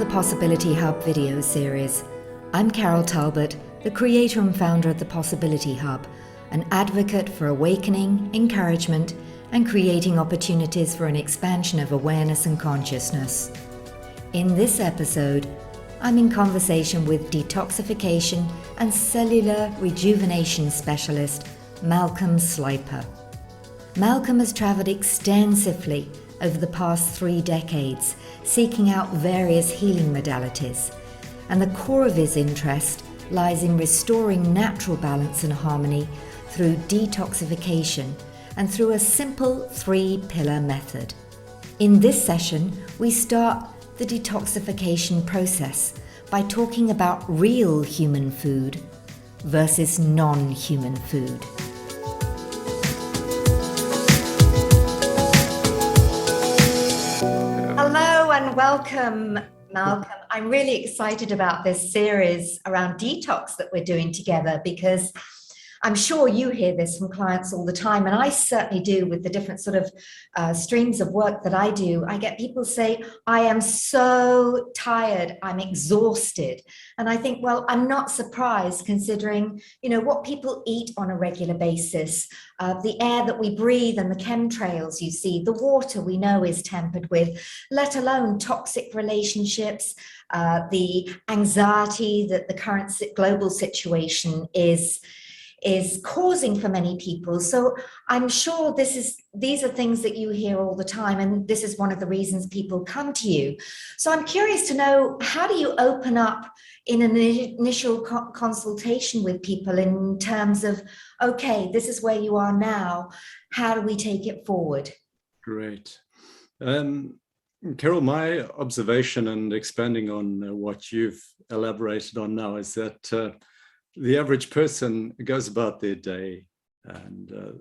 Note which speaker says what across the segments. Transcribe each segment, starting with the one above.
Speaker 1: the Possibility Hub video series. I'm Carol Talbot, the creator and founder of the Possibility Hub, an advocate for awakening, encouragement, and creating opportunities for an expansion of awareness and consciousness. In this episode, I'm in conversation with Detoxification and Cellular Rejuvenation Specialist, Malcolm Slyper. Malcolm has travelled extensively over the past 3 decades, seeking out various healing modalities, and the core of his interest lies in restoring natural balance and harmony through detoxification and through a simple 3-pillar method. In this session, we start the detoxification process by talking about real human food versus non-human food. Hello and welcome, Malcolm. I'm really excited about this series around detox that we're doing together, because I'm sure you hear this from clients all the time, and I certainly do with the different sort of streams of work that I do. I get people say, I am so tired, I'm exhausted. And I think, well, I'm not surprised, considering, what people eat on a regular basis, the air that we breathe and the chemtrails you see, the water we know is tampered with, let alone toxic relationships, the anxiety that the current global situation is causing for many people. So I'm sure these are things that you hear all the time, and this is one of the reasons people come to you. So I'm curious to know, how do you open up in an initial consultation with people in terms of, okay, this is where you are now, how do we take it forward?
Speaker 2: Great. Carol, my observation, and expanding on what you've elaborated on now, is that the average person goes about their day and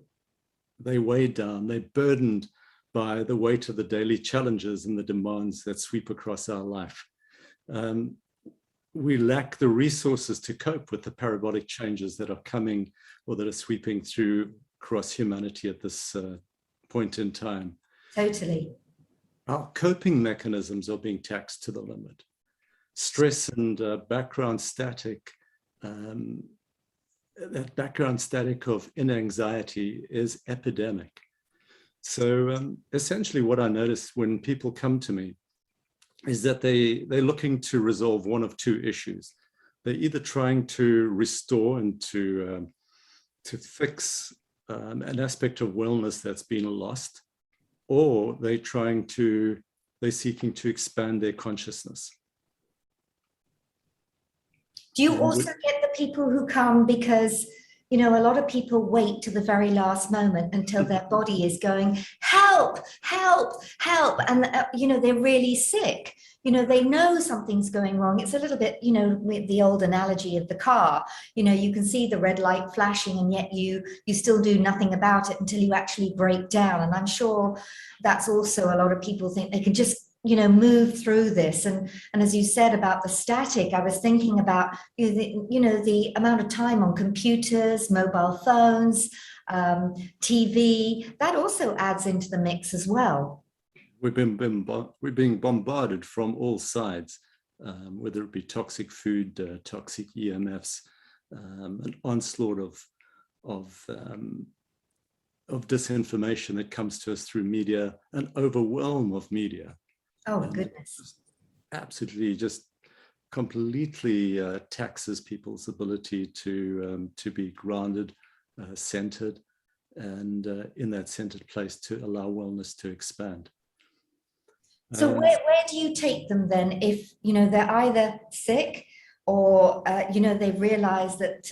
Speaker 2: they weigh down, they're burdened by the weight of the daily challenges and the demands that sweep across our life. We lack the resources to cope with the parabolic changes that are coming or that are sweeping through across humanity at this point in time.
Speaker 1: Totally.
Speaker 2: Our coping mechanisms are being taxed to the limit. Stress and background static, that background static of inner anxiety is epidemic. So essentially what I notice when people come to me is that they're looking to resolve one of 2 issues. They're either trying to restore and to fix an aspect of wellness that's been lost, or they're seeking to expand their consciousness.
Speaker 1: Do you also get the people who come because, a lot of people wait to the very last moment until their body is going, help, help, help. And, they're really sick. They know something's going wrong. It's a little bit, with the old analogy of the car, you can see the red light flashing, and yet you still do nothing about it until you actually break down. And I'm sure that's also, a lot of people think they can just move through this. And as you said about the static, I was thinking about, the amount of time on computers, mobile phones, TV, that also adds into the mix as well.
Speaker 2: We're being bombarded from all sides, whether it be toxic food, toxic EMFs, an onslaught of disinformation that comes to us through media, an overwhelm of media.
Speaker 1: Oh, goodness.
Speaker 2: Absolutely, just completely taxes people's ability to be grounded, centered, and in that centered place to allow wellness to expand.
Speaker 1: So where do you take them then if, they're either sick or, they realize that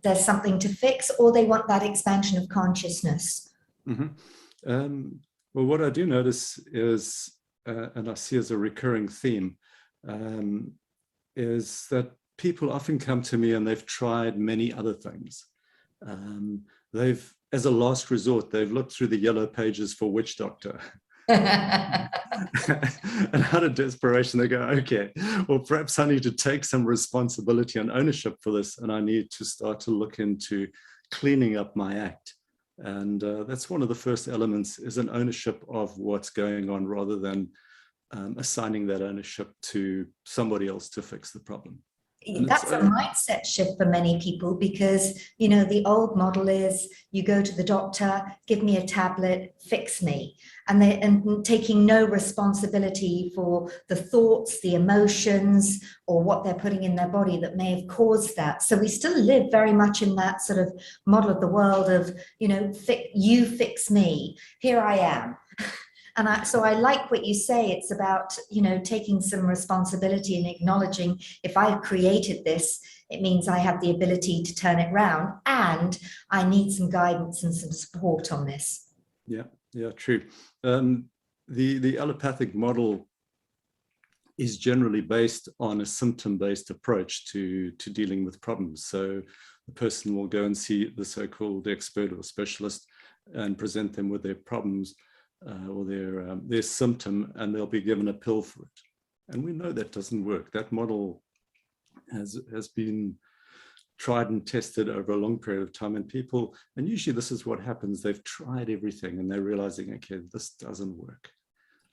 Speaker 1: there's something to fix, or they want that expansion of consciousness?
Speaker 2: Mm-hmm. Well, what I do notice is, and I see as a recurring theme, is that people often come to me and they've tried many other things. As a last resort, they've looked through the yellow pages for witch doctor. And out of desperation, they go, okay, well, perhaps I need to take some responsibility and ownership for this, and I need to start to look into cleaning up my act. And that's one of the first elements, is an ownership of what's going on, rather than assigning that ownership to somebody else to fix the problem. And
Speaker 1: That's a mindset shift for many people, because, you know, the old model is you go to the doctor, give me a tablet, fix me. And taking no responsibility for the thoughts, the emotions, or what they're putting in their body that may have caused that. So we still live very much in that sort of model of the world of, you know, you fix me, here I am. And so I like what you say. It's about, you know, taking some responsibility and acknowledging, if I've created this, it means I have the ability to turn it around, and I need some guidance and some support on this.
Speaker 2: Yeah, true. The allopathic model is generally based on a symptom-based approach to dealing with problems. So the person will go and see the so-called expert or specialist and present them with their problems, or their symptom, and they'll be given a pill for it. And we know that doesn't work. That model has been tried and tested over a long period of time, and usually this is what happens. They've tried everything and they're realizing, okay, this doesn't work.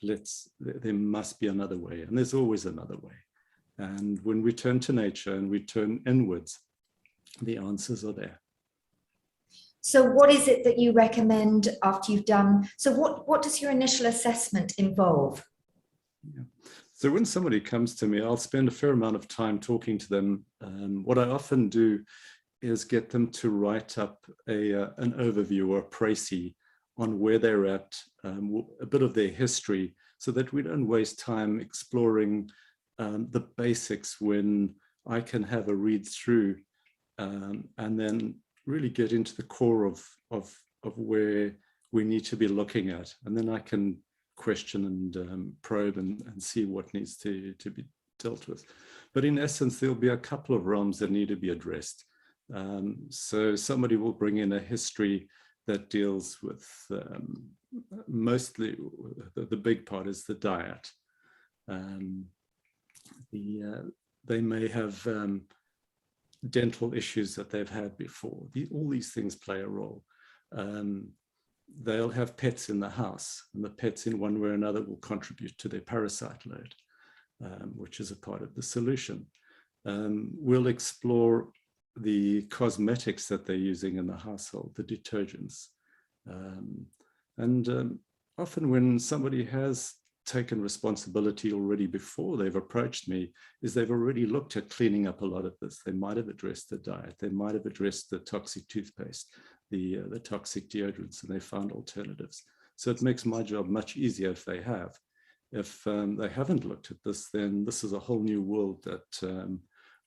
Speaker 2: There must be another way, and there's always another way. And when we turn to nature and we turn inwards, the answers are there.
Speaker 1: So what is it that you recommend after you've done? So what does your initial assessment involve?
Speaker 2: Yeah. So when somebody comes to me, I'll spend a fair amount of time talking to them. What I often do is get them to write up an overview or a précis on where they're at, a bit of their history, so that we don't waste time exploring the basics, when I can have a read through and then really get into the core of where we need to be looking at. And then I can question and probe and see what needs to be dealt with. But in essence, there'll be a couple of realms that need to be addressed. So somebody will bring in a history that deals with mostly, the big part is the diet. They may have dental issues that they've had before. All these things play a role. They'll have pets in the house, and the pets in one way or another will contribute to their parasite load, which is a part of the solution. We'll explore the cosmetics that they're using in the household, the detergents. Often when somebody has taken responsibility already before they've approached me, is they've already looked at cleaning up a lot of this. They might have addressed the diet, they might have addressed the toxic toothpaste, the toxic deodorants, and they found alternatives. So it makes my job much easier if they have. If they haven't looked at this, then this is a whole new world that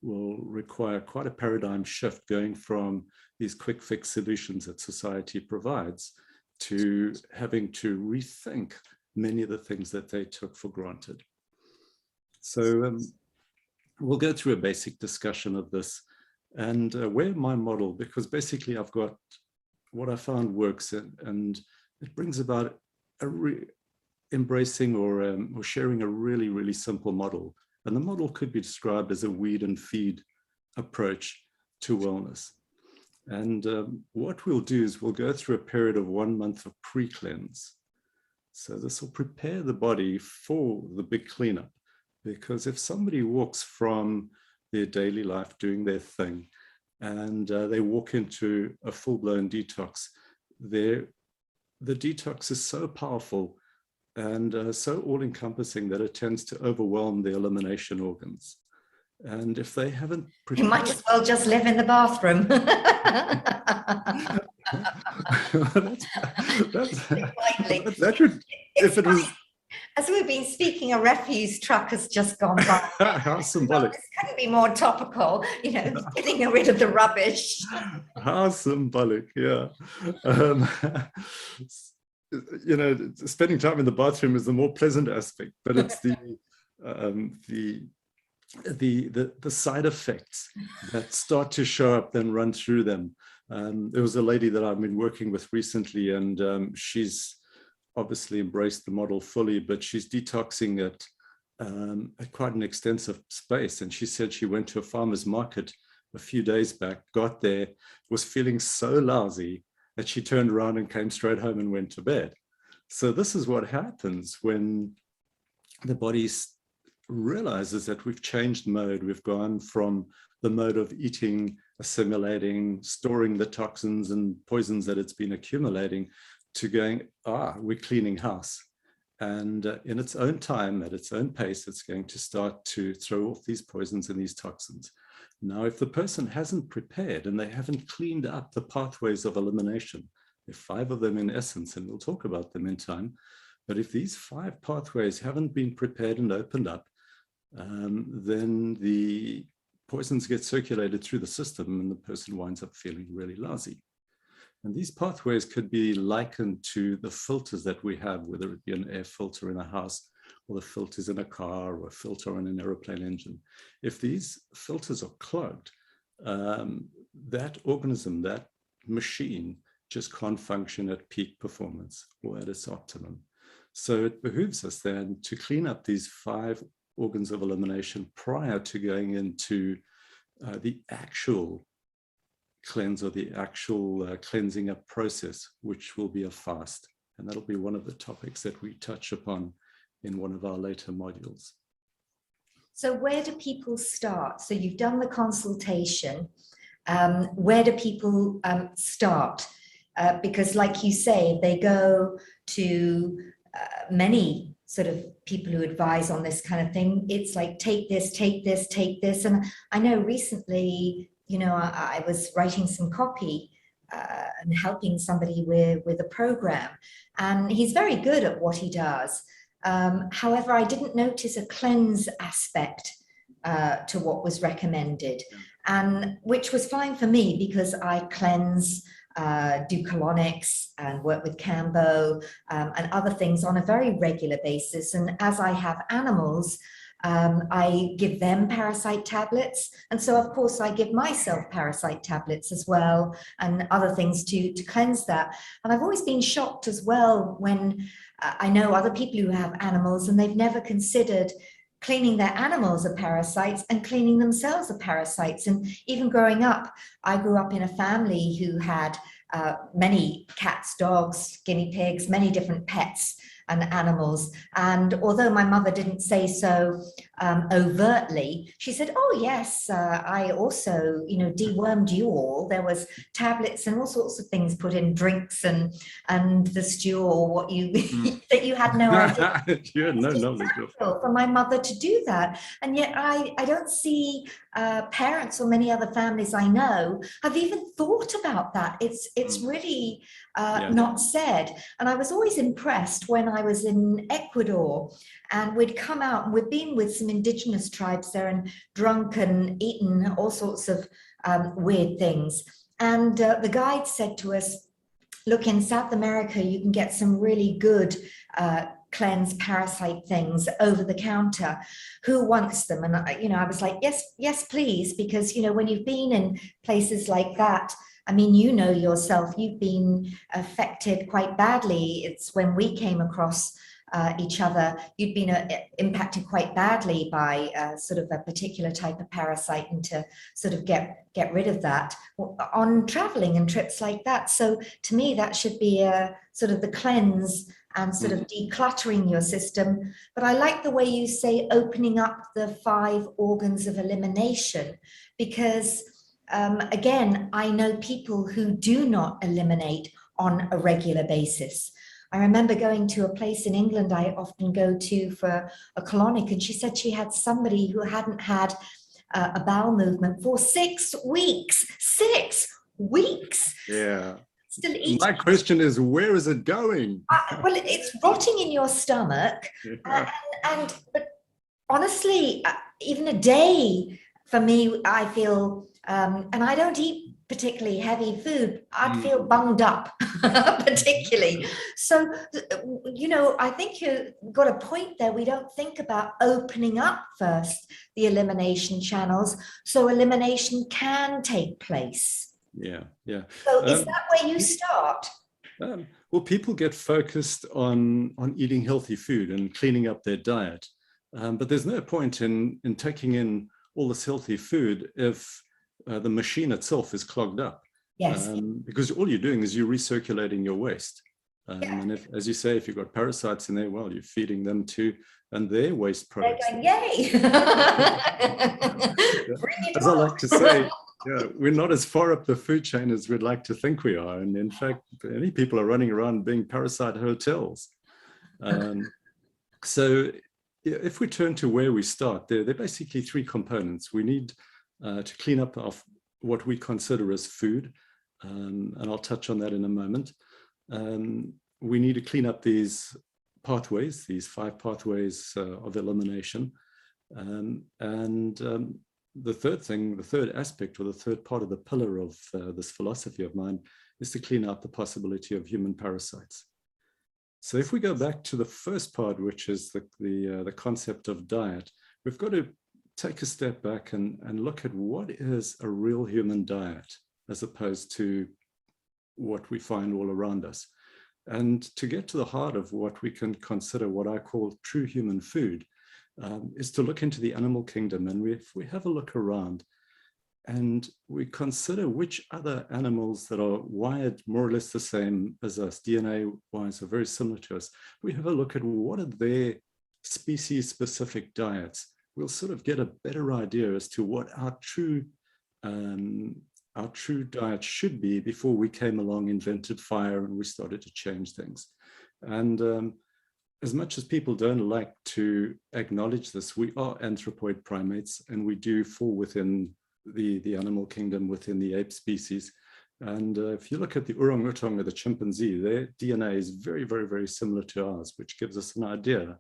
Speaker 2: will require quite a paradigm shift, going from these quick fix solutions that society provides to having to rethink many of the things that they took for granted. So we'll go through a basic discussion of this, and where my model, because basically I've got what I found works, and it brings about embracing or sharing a really, really simple model. And the model could be described as a weed and feed approach to wellness. And what we'll do is we'll go through a period of 1 month of pre-cleanse. So this will prepare the body for the big cleanup, because if somebody walks from their daily life doing their thing and they walk into a full-blown detox, the detox is so powerful and so all-encompassing that it tends to overwhelm the elimination organs. And if they haven't prepared,
Speaker 1: you might as well just live in the bathroom.
Speaker 2: that would, if it was.
Speaker 1: As we've been speaking, a refuse truck has just gone by.
Speaker 2: How symbolic.
Speaker 1: This couldn't be more topical, you know, getting rid of the rubbish.
Speaker 2: How symbolic, yeah. You know, spending time in the bathroom is the more pleasant aspect, but it's the side effects that start to show up, then run through them. There was a lady that I've been working with recently, and she's obviously embraced the model fully, but she's detoxing at quite an extensive space. And she said she went to a farmer's market a few days back, got there, was feeling so lousy that she turned around and came straight home and went to bed. So this is what happens when the body realizes that we've changed mode. We've gone from the mode of eating, assimilating, storing the toxins and poisons that it's been accumulating, to going, we're cleaning house. And in its own time, at its own pace, it's going to start to throw off these poisons and these toxins. Now, if the person hasn't prepared and they haven't cleaned up the pathways of elimination, there are 5 of them in essence, and we'll talk about them in time. But if these 5 pathways haven't been prepared and opened up, then the poisons get circulated through the system and the person winds up feeling really lousy. And these pathways could be likened to the filters that we have, whether it be an air filter in a house or the filters in a car or a filter on an aeroplane engine. If these filters are clogged, that organism, that machine, just can't function at peak performance or at its optimum. So it behooves us then to clean up these 5 organs of elimination prior to going into the actual cleanse or the actual cleansing up process, which will be a fast. And that'll be one of the topics that we touch upon in one of our later modules.
Speaker 1: So where do people start? So you've done the consultation. Where do people start? Because like you say, they go to many sort of people who advise on this kind of thing. It's like, take this, take this, take this. And I know recently, you know, I was writing some copy and helping somebody with a program, and he's very good at what he does. However, I didn't notice a cleanse aspect to what was recommended, and which was fine for me because I cleanse, do colonics and work with Cambo and other things on a very regular basis. And as I have animals, I give them parasite tablets. And so, of course, I give myself parasite tablets as well and other things to cleanse that. And I've always been shocked as well when I know other people who have animals and they've never considered cleaning their animals of parasites and cleaning themselves of parasites. And even growing up, I grew up in a family who had many cats, dogs, guinea pigs, many different pets and animals. And although my mother didn't say so overtly, she said, oh yes, I also, you know, dewormed you all. There was tablets and all sorts of things put in drinks and the stew or what you that you had no idea.
Speaker 2: You had no knowledge of.
Speaker 1: For my mother to do that. And yet I don't see parents or many other families I know have even thought about that. It's really not said. And I was always impressed when I was in Ecuador and we'd come out and we'd been with some indigenous tribes there and drunk and eaten all sorts of weird things. And the guide said to us, look, in South America, you can get some really good cleanse parasite things over the counter. Who wants them? And I was like, yes, please, because when you've been in places like that, I mean, you know yourself, you've been affected quite badly. It's when we came across each other, you'd been impacted quite badly by sort of a particular type of parasite, and to sort of get rid of that on traveling and trips like that. So to me, that should be a sort of the cleanse and sort of decluttering your system. But I like the way you say opening up the 5 organs of elimination, because again, I know people who do not eliminate on a regular basis. I remember going to a place in England I often go to for a colonic, and she said she had somebody who hadn't had a bowel movement for 6 weeks. 6 weeks!
Speaker 2: Yeah.
Speaker 1: Still eating.
Speaker 2: My question is, where is it going?
Speaker 1: Well, it's rotting in your stomach.
Speaker 2: Yeah.
Speaker 1: But honestly, even a day for me, I feel, and I don't eat particularly heavy food, I'd feel bunged up particularly. So, I think you've got a point there. We don't think about opening up first the elimination channels so elimination can take place.
Speaker 2: Yeah.
Speaker 1: So is that where you start?
Speaker 2: Well, people get focused on eating healthy food and cleaning up their diet. But there's no point in taking in all this healthy food if the machine itself is clogged up.
Speaker 1: Yes.
Speaker 2: Because all you're doing is you're recirculating your waste. And if, as you say, if you've got parasites in there, well, you're feeding them too, and their waste
Speaker 1: They're
Speaker 2: products.
Speaker 1: going, yay! Bring it
Speaker 2: As I
Speaker 1: on.
Speaker 2: like to say, yeah, we're not as far up the food chain as we'd like to think we are. And in fact, many people are running around being parasite hotels. So yeah, if we turn to where we start, there are basically three components. We need to clean up what we consider as food, and I'll touch on that in a moment. We need to clean up these pathways, these 5 pathways of elimination. The third aspect, or the third part of the pillar of this philosophy of mine, is to clean out the possibility of human parasites. So if we go back to the first part, which is the concept of diet, we've got to take a step back and look at what is a real human diet, as opposed to what we find all around us. And to get to the heart of what we can consider what I call true human food, is to look into the animal kingdom. And if we have a look around and we consider which other animals that are wired more or less the same as us, DNA-wise are very similar to us, we have a look at what are their species-specific diets, we'll sort of get a better idea as to what our true diet should be before we came along, invented fire, and we started to change things. And as much as people don't like to acknowledge this, we are anthropoid primates, and we do fall within the animal kingdom, within the ape species. And if you look at the orangutan or the chimpanzee, their DNA is very, very, very similar to ours, which gives us an idea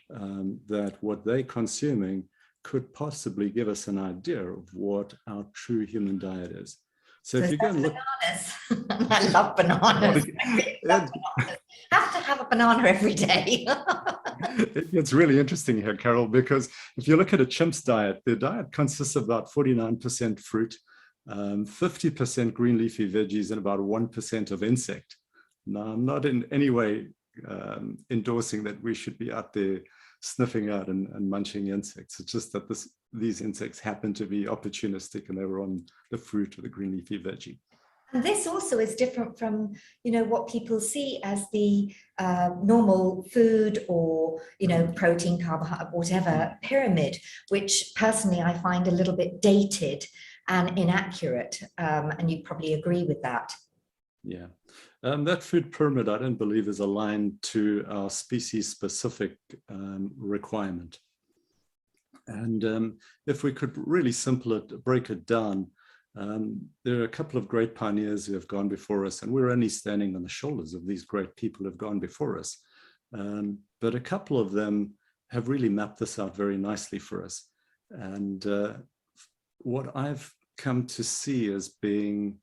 Speaker 2: that what they're consuming could possibly give us an idea of what our true human diet is. So if you go and look,
Speaker 1: bananas. I love bananas. I really love bananas. Have to have a banana every day.
Speaker 2: It's really interesting here, Carol, because if you look at a chimp's diet, their diet consists of about 49% fruit, 50% green leafy veggies, and about 1% of insect. Now, I'm not in any way endorsing that we should be out there sniffing out and munching insects. It's just that these insects happen to be opportunistic, and they were on the fruit or the green leafy veggie.
Speaker 1: And this also is different from, what people see as the normal food or, protein, carbohydrate, whatever pyramid, which personally I find a little bit dated and inaccurate. And you probably agree with that.
Speaker 2: Yeah. That food pyramid, I don't believe, is aligned to our species-specific requirement. And if we could really break it down, there are a couple of great pioneers who have gone before us, and we're only standing on the shoulders of these great people who have gone before us. But a couple of them have really mapped this out very nicely for us. And what I've come to see as being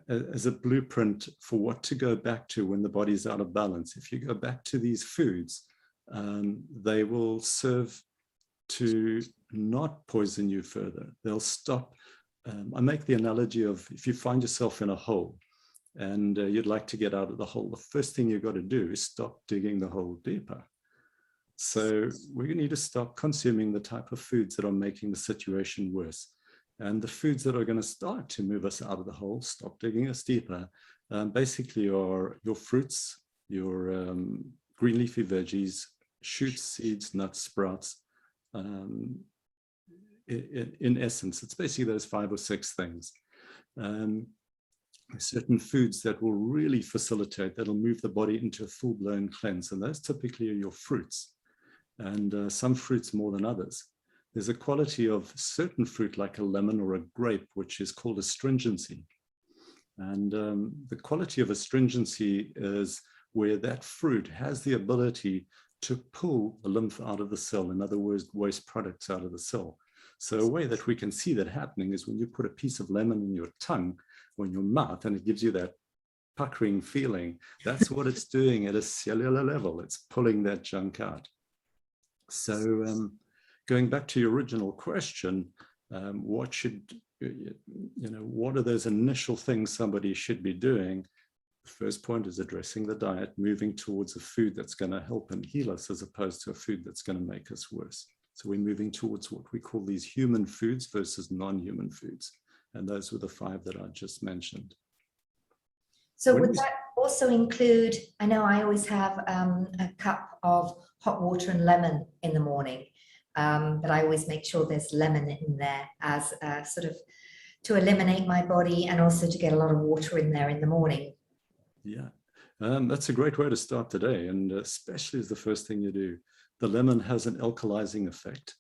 Speaker 2: as a blueprint for what to go back to when the body's out of balance. If you go back to these foods, they will serve to not poison you further. They'll stop. I make the analogy of if you find yourself in a hole and you'd like to get out of the hole, the first thing you've got to do is stop digging the hole deeper. So we need to stop consuming the type of foods that are making the situation worse. And the foods that are going to start to move us out of the hole, stop digging us deeper, basically are your fruits, your green leafy veggies, shoots, seeds, nuts, sprouts. In essence, it's basically those 5 or 6 things. Certain foods that will really facilitate, that'll move the body into a full-blown cleanse. And those typically are your fruits, and some fruits more than others. There's a quality of certain fruit like a lemon or a grape, which is called astringency. And the quality of astringency is where that fruit has the ability to pull the lymph out of the cell, in other words, waste products out of the cell. So a way that we can see that happening is when you put a piece of lemon in your tongue or in your mouth, and it gives you that puckering feeling. That's what it's doing at a cellular level. It's pulling that junk out. So going back to your original question, what are those initial things somebody should be doing? The first point is addressing the diet, moving towards a food that's going to help and heal us as opposed to a food that's going to make us worse. So we're moving towards what we call these human foods versus non-human foods. And those were the 5 that I just mentioned.
Speaker 1: So would that also include, I know I always have a cup of hot water and lemon in the morning, but I always make sure there's lemon in there as sort of to eliminate my body and also to get a lot of water in there in the morning.
Speaker 2: Yeah, that's a great way to start the day, and especially as the first thing you do. The lemon has an alkalizing effect.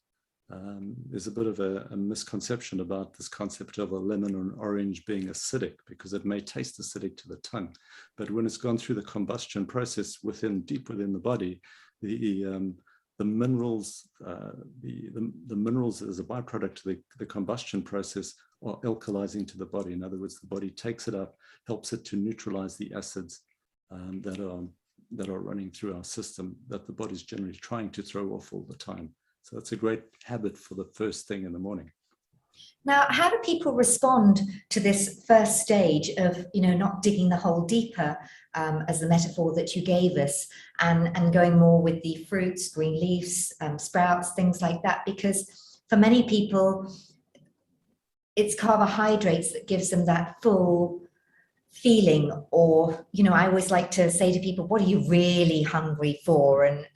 Speaker 2: There's a bit of a misconception about this concept of a lemon or an orange being acidic, because it may taste acidic to the tongue, but when it's gone through the combustion process deep within the body, the minerals, the minerals as a byproduct of the combustion process are alkalizing to the body. In other words, the body takes it up, helps it to neutralize the acids that are running through our system that the body's generally trying to throw off all the time. So that's a great habit for the first thing in the morning.
Speaker 1: Now, how do people respond to this first stage of, not digging the hole deeper, as the metaphor that you gave us, and going more with the fruits, green leaves, sprouts, things like that? Because for many people, it's carbohydrates that gives them that full feeling, or I always like to say to people, what are you really hungry for, and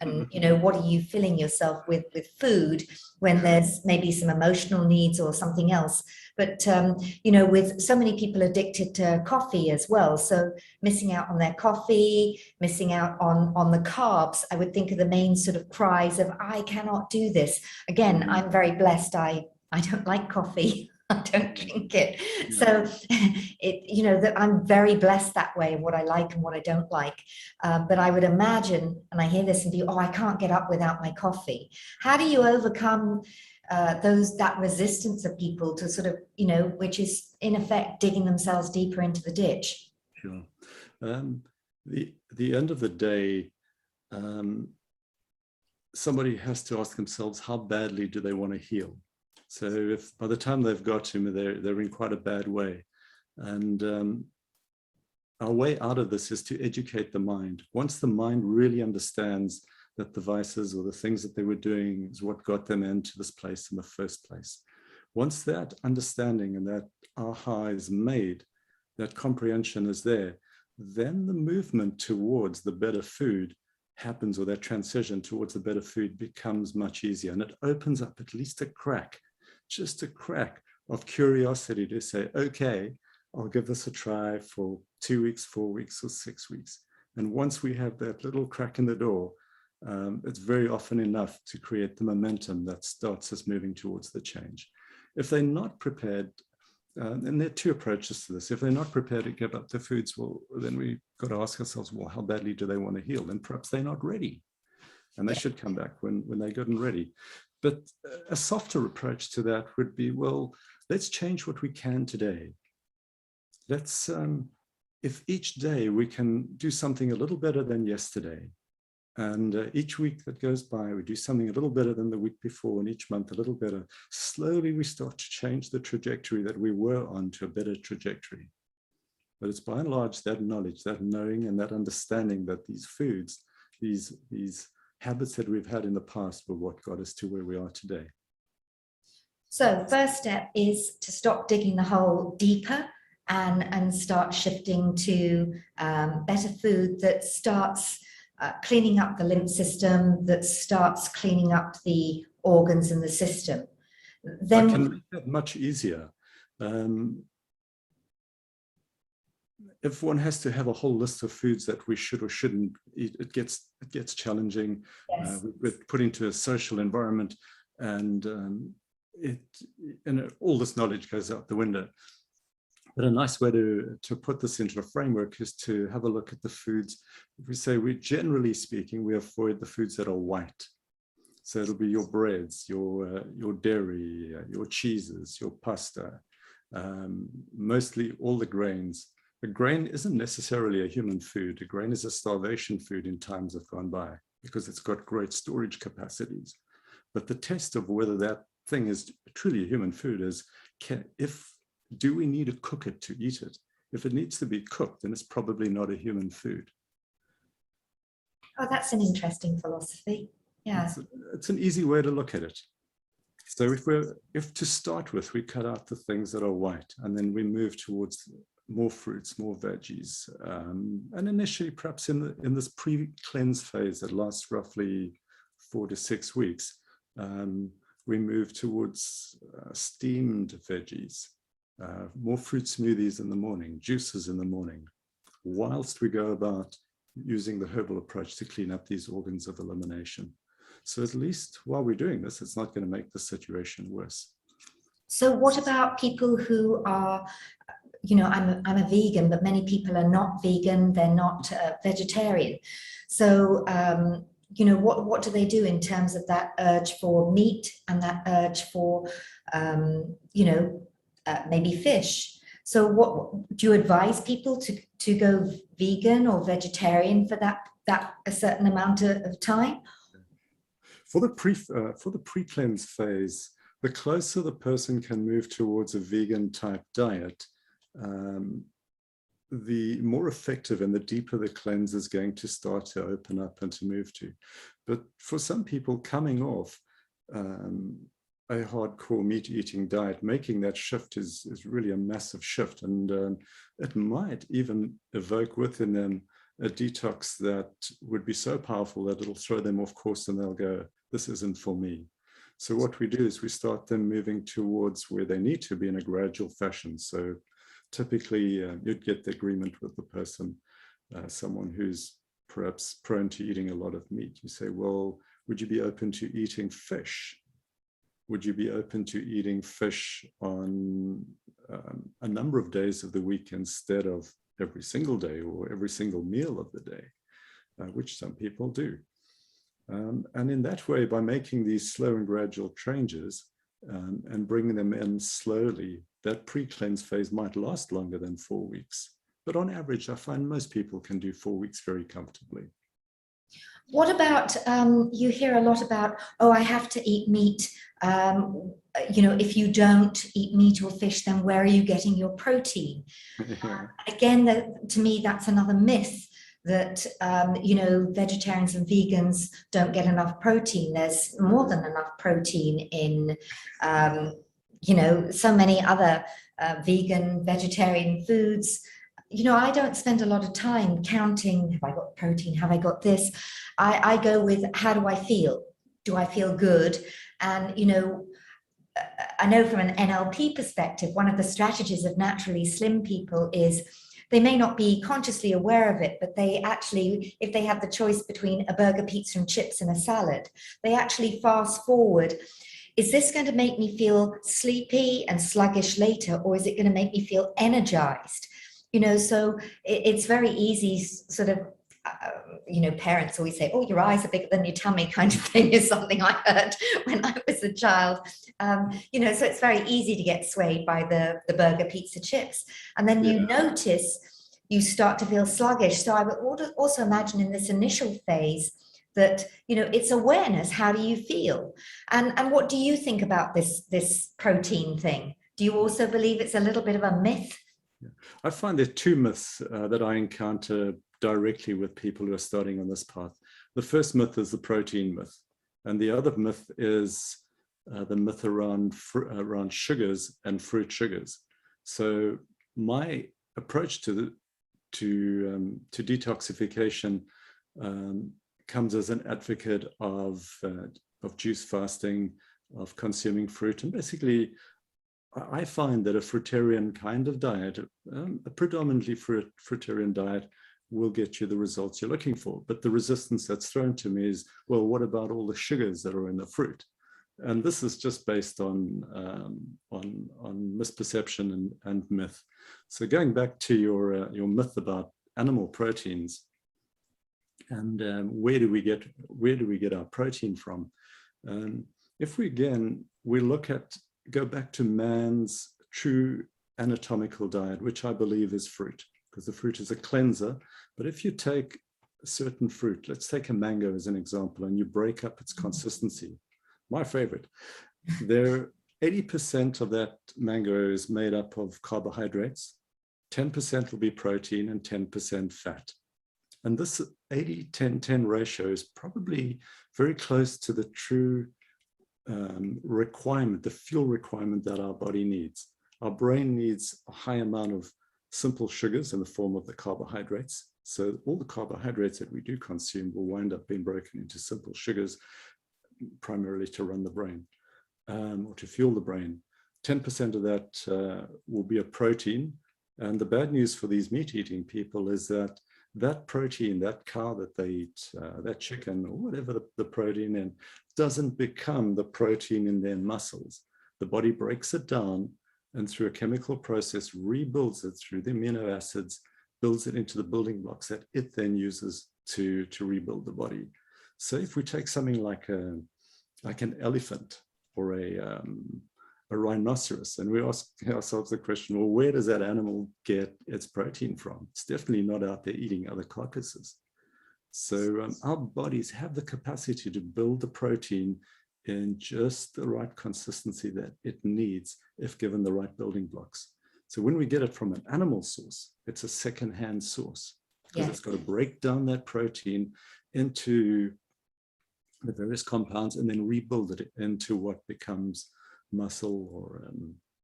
Speaker 1: what are you filling yourself with food when there's maybe some emotional needs or something else. But with so many people addicted to coffee as well, so missing out on their coffee, missing out on the carbs, I would think of the main sort of cries of, I cannot do this. Again, I'm very blessed. I don't like coffee. I don't drink it. So that I'm very blessed that way, what I like and what I don't like. But I would imagine, and I hear this and be, I can't get up without my coffee. How do you overcome that resistance of people to sort of, which is in effect digging themselves deeper into the ditch?
Speaker 2: Sure. The end of the day, somebody has to ask themselves, how badly do they want to heal? So if by the time they've got to me, they're in quite a bad way. And our way out of this is to educate the mind. Once the mind really understands that the vices or the things that they were doing is what got them into this place in the first place. Once that understanding and that aha is made, that comprehension is there, then the movement towards the better food happens, or that transition towards the better food becomes much easier. And it opens up at least a crack, just a crack of curiosity to say, okay, I'll give this a try for 2 weeks, 4 weeks, or 6 weeks. And once we have that little crack in the door, it's very often enough to create the momentum that starts us moving towards the change. If they're not prepared, and there are two approaches to this. If they're not prepared to give up the foods, well, then we've got to ask ourselves, well, how badly do they want to heal? And perhaps they're not ready. And they should come back when they're good and ready. But a softer approach to that would be, well, let's change what we can today. Let's, if each day we can do something a little better than yesterday, and each week that goes by, we do something a little better than the week before, and each month a little better, slowly we start to change the trajectory that we were on to a better trajectory. But it's by and large that knowledge, that knowing, and that understanding that these foods, these habits that we've had in the past were what got us to where we are today.
Speaker 1: So first step is to stop digging the hole deeper and start shifting to better food that starts cleaning up the lymph system, that starts cleaning up the organs in the system. Then
Speaker 2: I can make that much easier. If one has to have a whole list of foods that we should or shouldn't eat, it gets challenging.
Speaker 1: Yes.
Speaker 2: We're put into a social environment, and all this knowledge goes out the window. But a nice way to put this into a framework is to have a look at the foods. If we say, generally speaking, we avoid the foods that are white. So it'll be your breads, your dairy, your cheeses, your pasta, mostly all the grains. A grain isn't necessarily a human food. A grain is a starvation food in times that have gone by, because it's got great storage capacities. But the test of whether that thing is truly a human food is, do we need to cook it to eat it? If it needs to be cooked, then it's probably not a human food.
Speaker 1: Oh, that's an interesting philosophy. Yeah.
Speaker 2: It's an easy way to look at it. So if to start with, we cut out the things that are white, and then we move towards more fruits, more veggies. And initially, perhaps in this pre-cleanse phase that lasts roughly 4 to 6 weeks, we move towards steamed veggies, more fruit smoothies in the morning, juices in the morning, whilst we go about using the herbal approach to clean up these organs of elimination. So at least while we're doing this, it's not going to make the situation worse.
Speaker 1: So what about people who are, I'm a vegan, but many people are not vegan, they're not vegetarian. So, what do they do in terms of that urge for meat and that urge for, maybe fish? So what do you advise people to go vegan or vegetarian for that a certain amount of time?
Speaker 2: For the pre-cleanse phase, the closer the person can move towards a vegan type diet, the more effective and the deeper the cleanse is going to start to open up and to move to. But for some people coming off a hardcore meat eating diet, making that shift is really a massive shift. And it might even evoke within them a detox that would be so powerful that it'll throw them off course and they'll go, this isn't for me. So what we do is we start them moving towards where they need to be in a gradual fashion. So typically you'd get the agreement with the person, someone who's perhaps prone to eating a lot of meat. You say, well, would you be open to eating fish? Would you be open to eating fish on a number of days of the week instead of every single day or every single meal of the day, which some people do. And in that way, by making these slow and gradual changes and bringing them in slowly, that pre-cleanse phase might last longer than 4 weeks. But on average, I find most people can do 4 weeks very comfortably.
Speaker 1: What about, you hear a lot about, oh, I have to eat meat. If you don't eat meat or fish, then where are you getting your protein?
Speaker 2: Yeah.
Speaker 1: Again, to me, that's another myth that, vegetarians and vegans don't get enough protein. There's more than enough protein in, so many other vegan, vegetarian foods. I don't spend a lot of time counting, have I got protein, have I got this? I go with, how do I feel? Do I feel good? And, I know from an NLP perspective, one of the strategies of naturally slim people is they may not be consciously aware of it, but they actually, if they have the choice between a burger, pizza and chips and a salad, they actually fast forward. Is this going to make me feel sleepy and sluggish later, or is it going to make me feel energized? So it's very easy sort of, parents always say, oh, your eyes are bigger than your tummy kind of thing is something I heard when I was a child. So it's very easy to get swayed by the burger, pizza, chips. And then you notice you start to feel sluggish. So I would also imagine in this initial phase that, it's awareness. How do you feel? And what do you think about this protein thing? Do you also believe it's a little bit of a myth?
Speaker 2: I find there are two myths that I encounter directly with people who are starting on this path. The first myth is the protein myth, and the other myth is the myth around sugars and fruit sugars. So my approach to detoxification comes as an advocate of juice fasting, of consuming fruit, and basically I find that a fruitarian kind of diet, a predominantly fruitarian diet, will get you the results you're looking for. But the resistance that's thrown to me is, well, what about all the sugars that are in the fruit? And this is just based on misperception and myth. So going back to your myth about animal proteins and where do we get our protein from? If we go back to man's true anatomical diet, which I believe is fruit, because the fruit is a cleanser. But if you take a certain fruit, let's take a mango as an example, and you break up its consistency, my favorite, 80% of that mango is made up of carbohydrates, 10% will be protein, and 10% fat. And this 80-10-10 ratio is probably very close to the true requirement, the fuel requirement that our body needs. Our brain needs a high amount of simple sugars in the form of the carbohydrates. So all the carbohydrates that we do consume will wind up being broken into simple sugars, primarily to run the brain, or to fuel the brain. 10% of that will be a protein. And the bad news for these meat-eating people is that that protein, that cow that they eat, that chicken, or whatever the protein in, doesn't become the protein in their muscles. The body breaks it down and through a chemical process rebuilds it through the amino acids, builds it into the building blocks that it then uses to rebuild the body. So if we take something like an elephant or a rhinoceros, and we ask ourselves the question, well, where does that animal get its protein from? It's definitely not out there eating other carcasses. So our bodies have the capacity to build the protein in just the right consistency that it needs if given the right building blocks. So when we get it from an animal source, it's a second-hand source, because it's got to break down that protein into the various compounds and then rebuild it into what becomes muscle or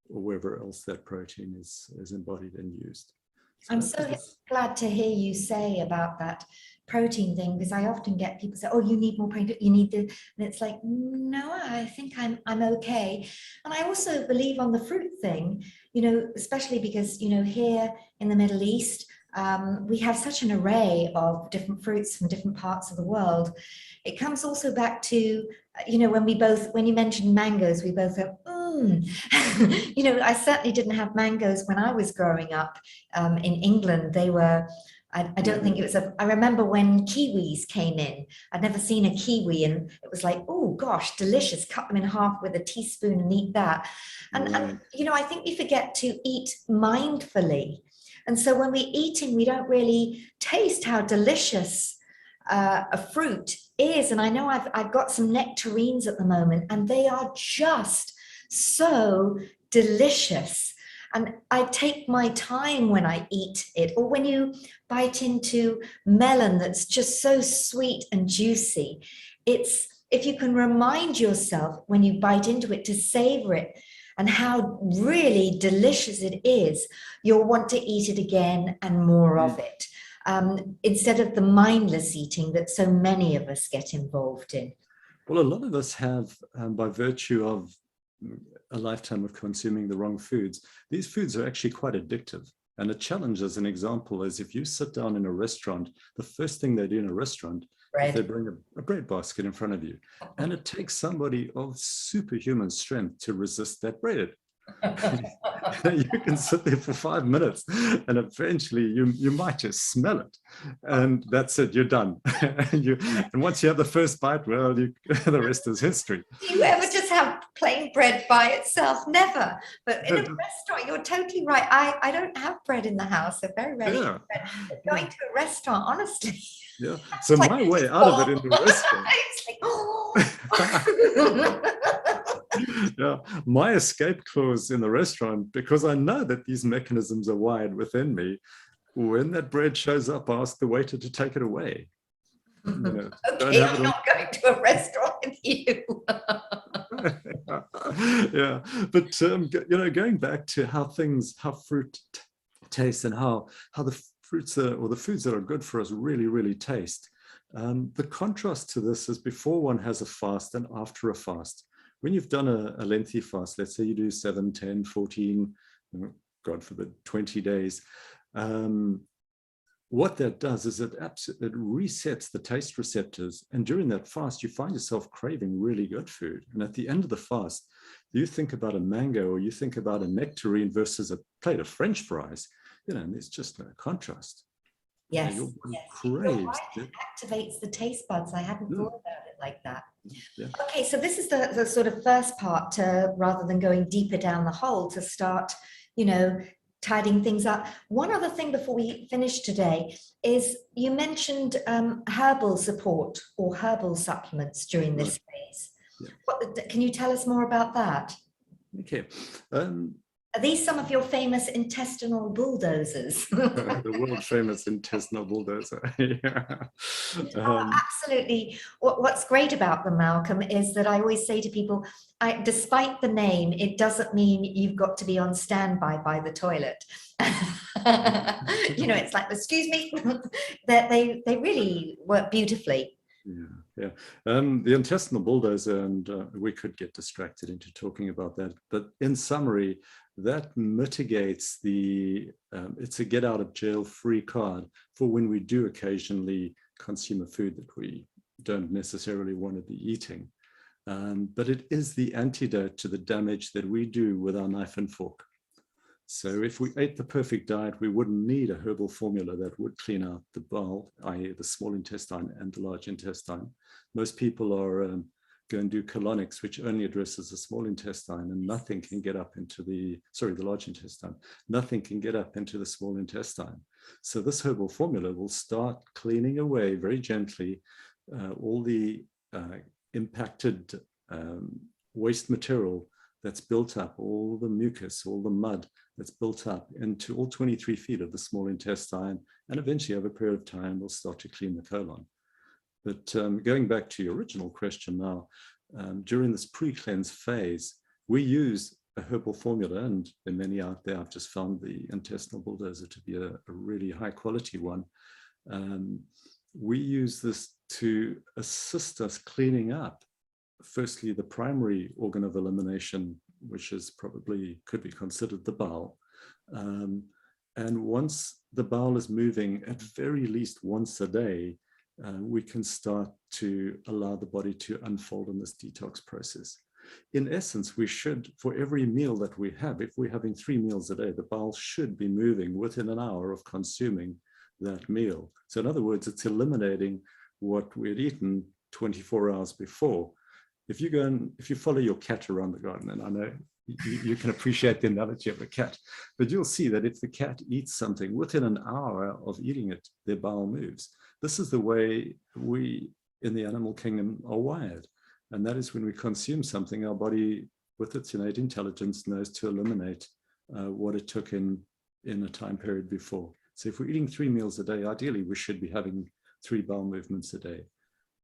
Speaker 2: wherever else that protein is embodied and used. So
Speaker 1: I'm so glad to hear you say about that protein thing, because I often get people say, oh, you need more protein, you need this. And it's like, no, I think I'm okay. And I also believe on the fruit thing, you know, especially because, you know, here in the Middle East, we have such an array of different fruits from different parts of the world. It comes also back to, you know, when you mentioned mangoes, we both go, you know, I certainly didn't have mangoes when I was growing up in England. They were, I don't think it was I remember when kiwis came in, I'd never seen a kiwi and it was like, oh gosh, delicious, cut them in half with a teaspoon and eat that. And you know, I think we forget to eat mindfully. And so when we're eating, we don't really taste how delicious a fruit is. And I know I've got some nectarines at the moment and they are just so delicious. And I take my time when I eat it, or when you bite into melon that's just so sweet and juicy. It's, if you can remind yourself when you bite into it to savor it and how really delicious it is, you'll want to eat it again and more of it, instead of the mindless eating that so many of us get involved in.
Speaker 2: Well, a lot of us have, by virtue of a lifetime of consuming the wrong foods, these foods are actually quite addictive. And a challenge, as an example, is if you sit down in a restaurant, the first thing they do in a restaurant is they bring a bread basket in front of you. And it takes somebody of superhuman strength to resist that bread. You can sit there for 5 minutes and eventually you might just smell it, and that's it, you're done. And once you have the first bite, well, the rest is history.
Speaker 1: Do you ever just have plain bread by itself? Never. But in a restaurant, you're totally right. I don't have bread in the house. I very rarely have bread. But going to a restaurant, honestly.
Speaker 2: Yeah. So like, my way out of it in the restaurant.
Speaker 1: It's like, oh.
Speaker 2: Yeah, my escape clause in the restaurant, because I know that these mechanisms are wired within me, when that bread shows up, I ask the waiter to take it away. You know,
Speaker 1: okay, I'm not going to a restaurant with you.
Speaker 2: Yeah, but you know, going back to how fruit tastes and how the fruits or the foods that are good for us really taste. The contrast to this is before one has a fast and after a fast. When you've done a lengthy fast, let's say you do 7, 10, 14, God forbid, 20 days, what that does is it resets the taste receptors. And during that fast, you find yourself craving really good food. And at the end of the fast, you think about a mango or you think about a nectarine versus a plate of French fries, you know, and there's just a contrast.
Speaker 1: Yes,
Speaker 2: your body
Speaker 1: yes.
Speaker 2: craves
Speaker 1: It activates the taste buds. I hadn't thought about it like that.
Speaker 2: Yeah.
Speaker 1: Okay, so this is the sort of first part, rather than going deeper down the hole, to start, you know, tidying things up. One other thing before we finish today is you mentioned herbal support or herbal supplements during this phase. Yeah. Can you tell us more about that?
Speaker 2: Okay.
Speaker 1: Are these some of your famous intestinal bulldozers?
Speaker 2: The world famous intestinal bulldozer. Yeah.
Speaker 1: Absolutely. What's great about them, Malcolm, is that I always say to people, despite the name, it doesn't mean you've got to be on standby by the toilet. You know, it's like, excuse me, that they really work beautifully.
Speaker 2: Yeah. The intestinal bulldozer, and we could get distracted into talking about that, but in summary, that mitigates it's a get out of jail free card for when we do occasionally consume a food that we don't necessarily want to be eating. But it is the antidote to the damage that we do with our knife and fork. So if we ate the perfect diet, we wouldn't need a herbal formula that would clean out the bowel, i.e. the small intestine and the large intestine. Most people are going to do colonics, which only addresses the small intestine, and nothing can get up into the large intestine. Nothing can get up into the small intestine. So this herbal formula will start cleaning away very gently all the impacted waste material that's built up, all the mucus, all the mud that's built up into all 23 feet of the small intestine, and eventually over a period of time, we'll start to clean the colon. But going back to your original question now, during this pre-cleanse phase, we use a herbal formula, and there are many out there. I've just found the intestinal bulldozer to be a really high quality one. We use this to assist us cleaning up, firstly, the primary organ of elimination, which is probably could be considered the bowel. And once the bowel is moving at very least once a day, we can start to allow the body to unfold in this detox process. In essence, we should, for every meal that we have, if we're having 3 meals a day, the bowel should be moving within an hour of consuming that meal. So in other words, it's eliminating what we had eaten 24 hours before. If you follow your cat around the garden, and I know you can appreciate the analogy of a cat, but you'll see that if the cat eats something, within an hour of eating it, their bowel moves. This is the way we in the animal kingdom are wired. And that is when we consume something, our body, with its innate intelligence, knows to eliminate what it took in a time period before. So if we're eating 3 meals a day, ideally, we should be having 3 bowel movements a day.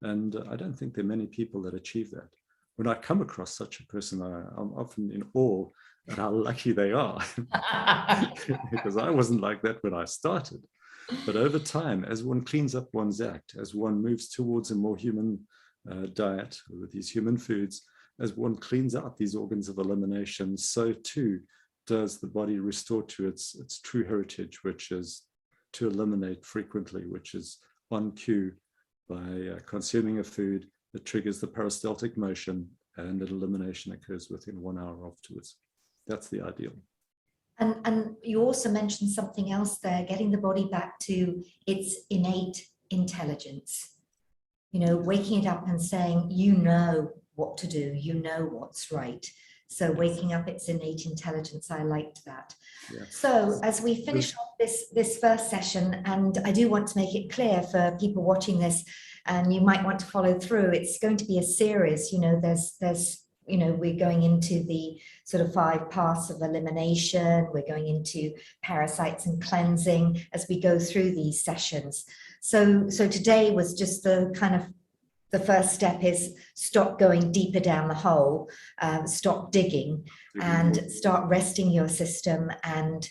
Speaker 2: And I don't think there are many people that achieve that. When I come across such a person, I'm often in awe at how lucky they are, because I wasn't like that when I started. But over time, as one cleans up one's act, as one moves towards a more human diet with these human foods, as one cleans out these organs of elimination, so too does the body restore to its true heritage, which is to eliminate frequently, which is on cue by consuming a food that triggers the peristaltic motion, and an elimination occurs within 1 hour afterwards. That's the ideal.
Speaker 1: And you also mentioned something else there, getting the body back to its innate intelligence. You know, waking it up and saying, you know what to do, you know what's right. So waking up its innate intelligence, I liked that. Yeah. So as we finish off this first session, and I do want to make it clear for people watching this, and you might want to follow through, it's going to be a series. You know, there's you know, we're going into the sort of 5 paths of elimination. We're going into parasites and cleansing as we go through these sessions. So today was just the kind of the first step is stop going deeper down the hole, stop digging, and start resting your system and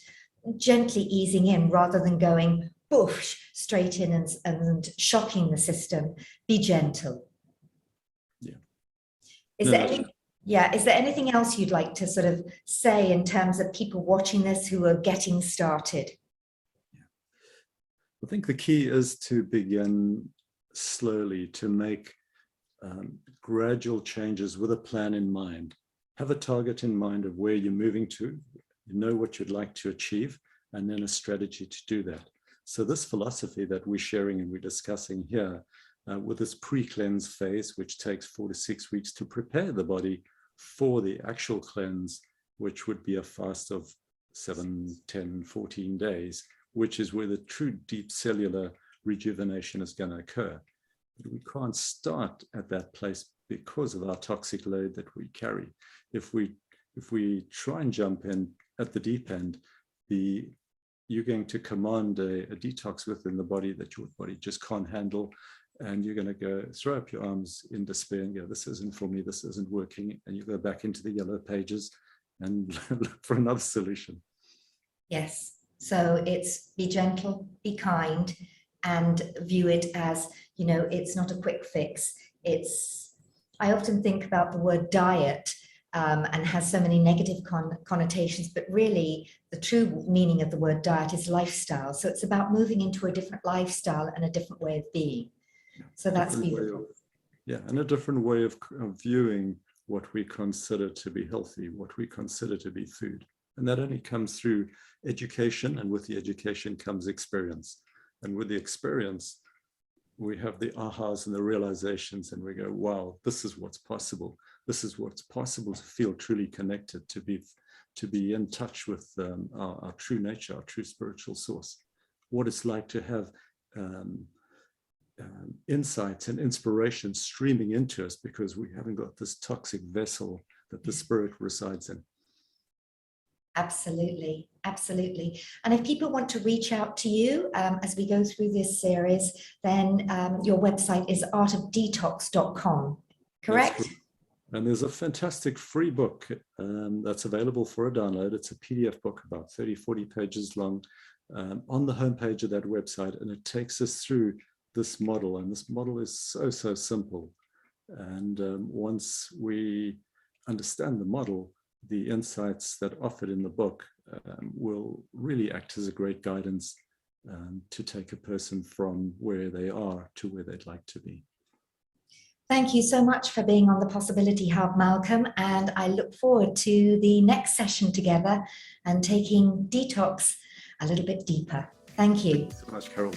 Speaker 1: gently easing in rather than going boosh straight in and shocking the system. Be gentle.
Speaker 2: Yeah.
Speaker 1: Is there anything else you'd like to sort of say in terms of people watching this who are getting started?
Speaker 2: Yeah. I think the key is to begin slowly, to make gradual changes with a plan in mind. Have a target in mind of where you're moving to, you know what you'd like to achieve, and then a strategy to do that. So this philosophy that we're sharing and we're discussing here, with this pre-cleanse phase, which takes 4 to 6 weeks to prepare the body for the actual cleanse, which would be a fast of 7, 10, 14 days, which is where the true deep cellular rejuvenation is going to occur. But we can't start at that place because of our toxic load that we carry. If we try and jump in at the deep end, you're going to command a detox within the body that your body just can't handle. And you're going to go throw up your arms in despair and go, this isn't for me, this isn't working. And you go back into the yellow pages and look for another solution.
Speaker 1: Yes. So it's be gentle, be kind, and view it as, you know, it's not a quick fix. I often think about the word diet and has so many negative connotations, but really the true meaning of the word diet is lifestyle. So it's about moving into a different lifestyle and a different way of being. So that's beautiful.
Speaker 2: And a different way of viewing what we consider to be healthy, what we consider to be food. And that only comes through education, and with the education comes experience. And with the experience, we have the ahas and the realizations, and we go, wow, this is what's possible. This is what's possible to feel truly connected, to be in touch with our true nature, our true spiritual source. What it's like to have insights and inspiration streaming into us because we haven't got this toxic vessel that the spirit resides in.
Speaker 1: Absolutely, absolutely. And if people want to reach out to you as we go through this series, then your website is artofdetox.com, correct?
Speaker 2: And there's a fantastic free book that's available for a download. It's a PDF book about 30, 40 pages long on the homepage of that website. And it takes us through this model. And this model is so, so simple. And once we understand the model, the insights that are offered in the book will really act as a great guidance to take a person from where they are to where they'd like to be.
Speaker 1: Thank you so much for being on the Possibility Hub, Malcolm, and I look forward to the next session together and taking detox a little bit deeper. Thank you.
Speaker 2: Thank you so much, Carol.